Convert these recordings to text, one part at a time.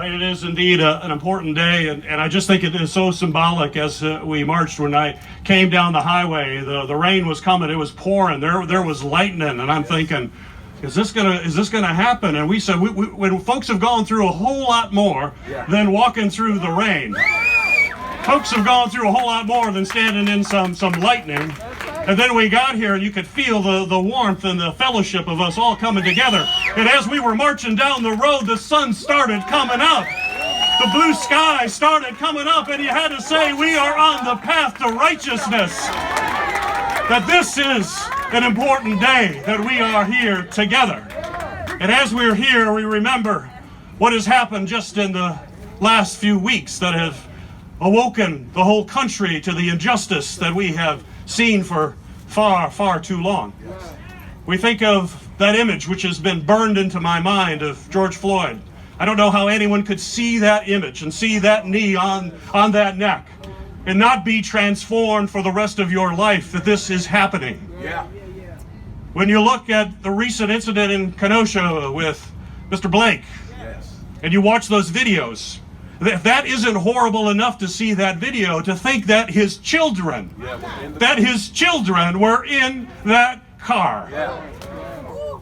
It is indeed an important day, and I just think it is so symbolic as we marched when I came down the highway. The rain was coming, it was pouring, there was lightning, and I'm thinking, is this gonna happen? And we said, when folks have gone through a whole lot more than walking through the rain. Folks have gone through a whole lot more than standing in some lightning. And then we got here and you could feel the warmth and the fellowship of us all coming together. And as we were marching down the road, the sun started coming up. The blue sky started coming up, and you had to say, we are on the path to righteousness. That this is an important day, that we are here together. And as we're here, we remember what has happened just in the last few weeks that have awoken the whole country to the injustice that we have seen for far, far too long. We think of that image which has been burned into my mind of George Floyd. I don't know how anyone could see that image and see that knee on that neck and not be transformed for the rest of your life that this is happening. When you look at the recent incident in Kenosha with Mr. Blake, and you watch those videos, that isn't horrible enough to see that video, to think that his children were in that car.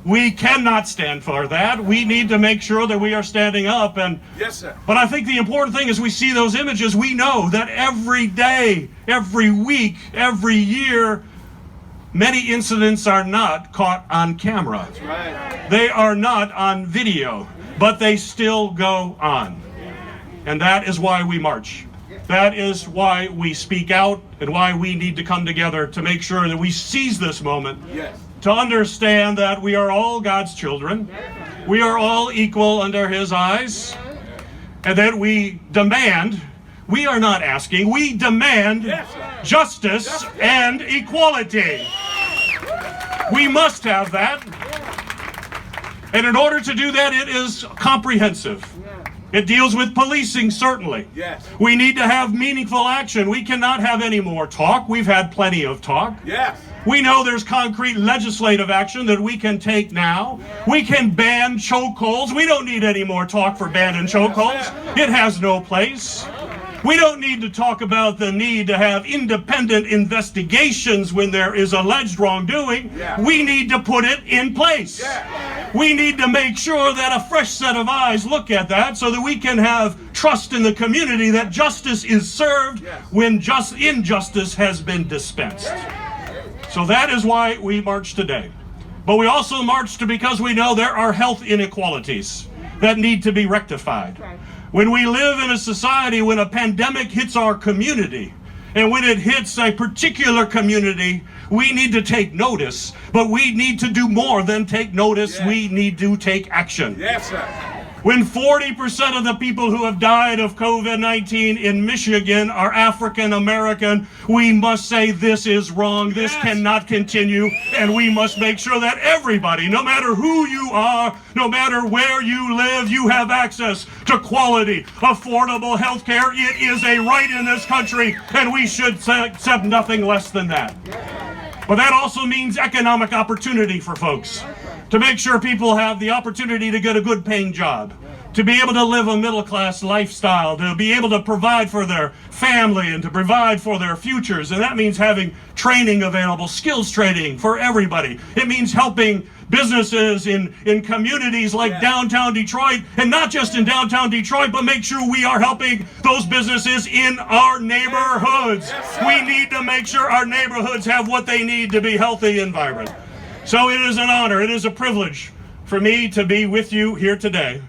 We cannot stand for that. We need to make sure that we are standing up. But I think the important thing is we see those images, we know that every day, every week, every year, many incidents are not caught on camera. That's right. They are not on video, but they still go on. And that is why we march. That is why we speak out, and why we need to come together to make sure that we seize this moment to understand that we are all God's children. We are all equal under His eyes. And that we demand, we are not asking, we demand justice and equality. We must have that. And in order to do that, it is comprehensive. It deals with policing, certainly. We need to have meaningful action. We cannot have any more talk. We've had plenty of talk. We know there's concrete legislative action that we can take now. We can ban chokeholds. We don't need any more talk for banning chokeholds. It has no place. We don't need to talk about the need to have independent investigations when there is alleged wrongdoing. We need to put it in place. We need to make sure that a fresh set of eyes look at that so that we can have trust in the community that justice is served when injustice has been dispensed. So that is why we march today. But we also marched because we know there are health inequalities that need to be rectified. When we live in a society, when a pandemic hits our community, and when it hits a particular community, we need to take notice, but we need to do more than take notice. We need to take action. When 40% of the people who have died of COVID-19 in Michigan are African American, we must say this is wrong, this cannot continue, and we must make sure that everybody, no matter who you are, no matter where you live, you have access to quality, affordable health care. It is a right in this country, and we should accept nothing less than that. But that also means economic opportunity for folks, to make sure people have the opportunity to get a good paying job, to be able to live a middle-class lifestyle, to be able to provide for their family and to provide for their futures. And that means having training available, skills training for everybody. It means helping businesses in communities like downtown Detroit, and not just in downtown Detroit, but make sure we are helping those businesses in our neighborhoods. We need to make sure our neighborhoods have what they need to be healthy and vibrant. So it is an honor, it is a privilege for me to be with you here today.